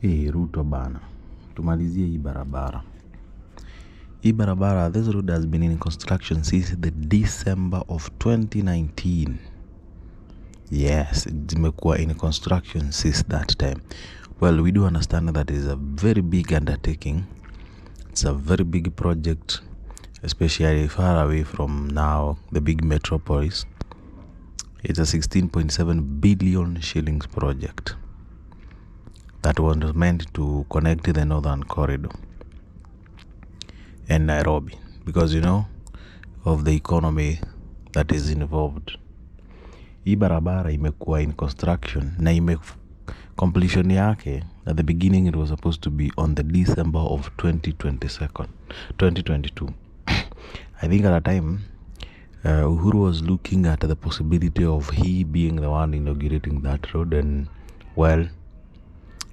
Ruto bana, tumalizie hii barabara. This road has been in construction since the December of 2019. Yes, it's in construction since that time. Well, we do understand that it is a very big undertaking. It's a very big project, especially far away from now the big metropolis. It's a 16.7 billion shillings project that was meant to connect the northern corridor and Nairobi, because of the economy that is involved. Hii barabara imekuwa in construction na completion yake at the beginning it was supposed to be on the December of 2022. I think at the time Uhuru was looking at the possibility of he being the one inaugurating that road, and well,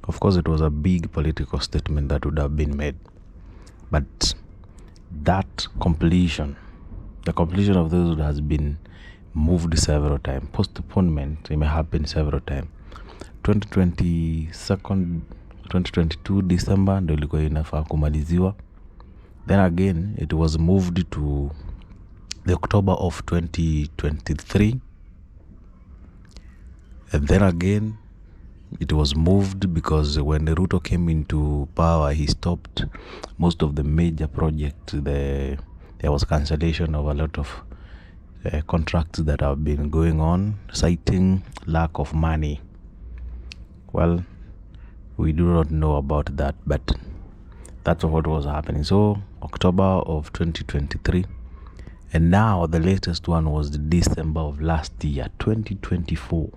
of course it was a big political statement that would have been made, but that completion, the completion of this road has been moved several times. Postponement may happen several times. 2022 December ndio ilikuwa inafaa kumaliziwa. Then again it was moved to the October of 2023. And then again it was moved because when the Ruto came into power, he stopped most of the major projects. There was cancellation of a lot of contracts that have been going on, citing lack of money. Well, we do not know about that, but that's what was happening. So October of 2023, and now the latest one was the December of last year, 2024.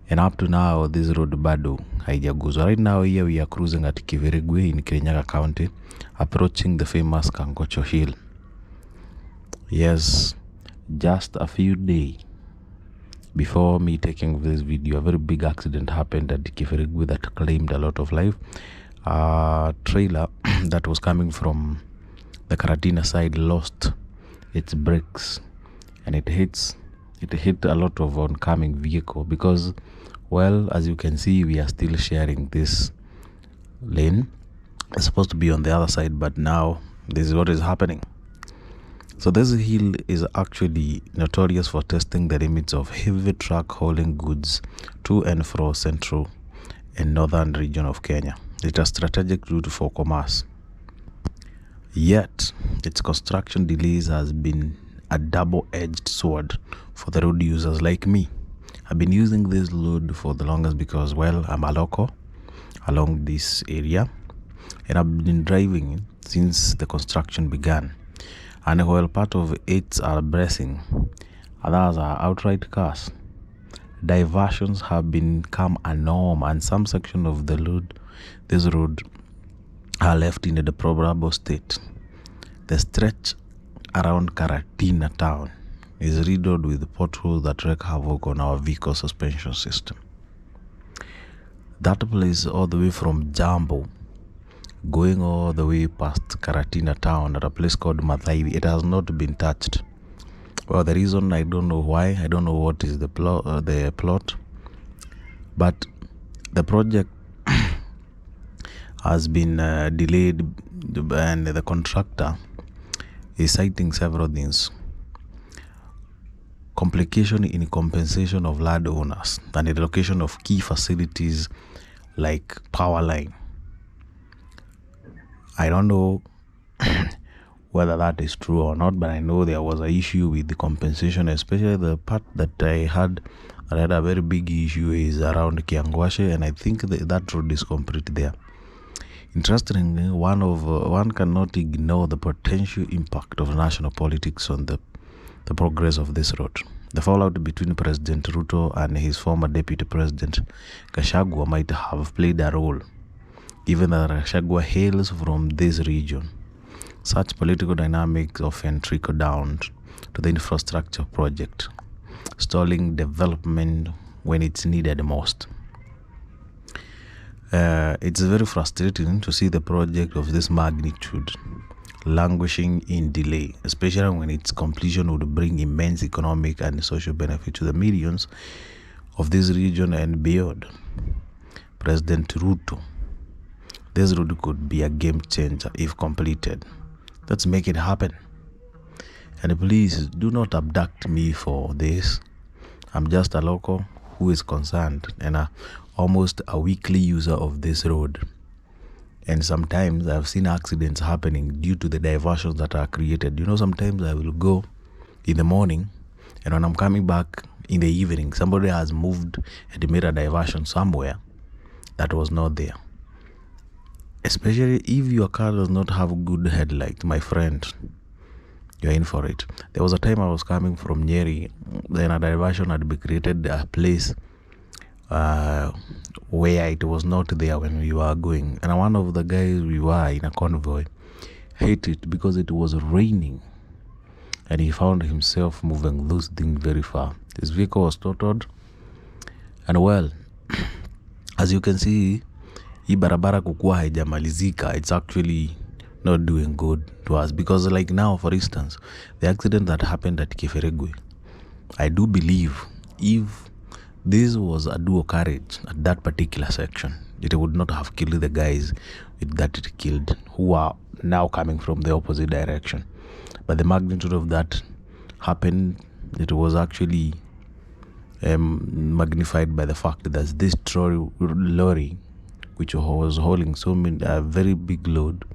And up to now, this road bado haijaguzwa. Right now here we are cruising at Kibirigwi in Kirinyaga County, approaching the famous Kangocho Hill. Yes, just a few days before me taking this video, a very big accident happened at Kibirigwi that claimed a lot of life. A trailer that was coming from the Karatina side lost its brakes, and it hit a lot of oncoming vehicle because, well, as you can see, we are still sharing this lane. It's supposed to be on the other side, but now this is what is happening. So this hill is actually notorious for testing the limits of heavy truck hauling goods to and from central and northern region of Kenya. It's a strategic route for commerce. Yet, its construction delays has been a double-edged sword for the road users like me. I've been using this road for the longest because, well, I'm a local along this area, and I've been driving it since the construction began. And while part of it are blessing, others are outright curse. Diversions have become a norm, and some section of this road are left in a deplorable state. The stretch around Karatina town is riddled with potholes that wreak havoc on our vehicle suspension system. That place all the way from Jambo, going all the way past Karatina town at a place called Mathaiwi, it has not been touched. Well, the reason, I don't know why, I don't know what is the plot, but the project has been delayed, and the contractor is citing several things. Complication in compensation of landowners and the relocation of key facilities like power line. I don't know whether that is true or not, but I know there was an issue with the compensation, especially the part that I had a very big issue is around Kiangwashe, and I think that road is complete there. Interestingly, one cannot ignore the potential impact of national politics on the progress of this road. The fallout between President Ruto and his former deputy president Gachagua might have played a role, given that Gachagua hails from this region. Such political dynamics often trickle down to the infrastructure project, stalling development when it's needed most. It's very frustrating to see the project of this magnitude languishing in delay, especially when its completion would bring immense economic and social benefit to the millions of this region and beyond. President Ruto. This road could be a game changer if completed. Let's make it happen. And please do not abduct me for this. I'm just a local who is concerned and almost a weekly user of this road. And sometimes I've seen accidents happening due to the diversions that are created. Sometimes I will go in the morning, and when I'm coming back in the evening, somebody has moved and made a diversion somewhere that was not there. Especially if your car does not have good headlight, my friend, you're in for it. There was a time I was coming from Nyeri, then a diversion had been created a place where it was not there when we were going. And one of the guys we were in a convoy hated it because it was raining. And he found himself moving those things very far. His vehicle was totaled. And well, as you can see, hii barabara kukua haijamalizika, it's actually not doing good to us. Because like now, for instance, the accident that happened at Kibirigwi, I do believe if this was a dual carriage at that particular section, it would not have killed the guys that it killed, who are now coming from the opposite direction. But the magnitude of that happened, it was actually magnified by the fact that this lorry, which was hauling a very big load,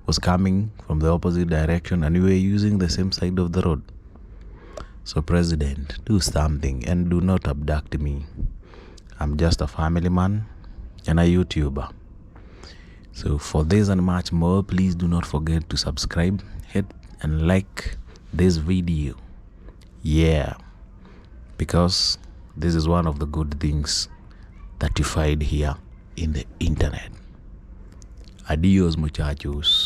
was coming from the opposite direction, and we were using the same side of the road. So President, do something and do not abduct me. I'm just a family man and a YouTuber. So for this and much more, please do not forget to subscribe, hit and like this video. Yeah, because this is one of the good things that you find here in the internet. Adios muchachos.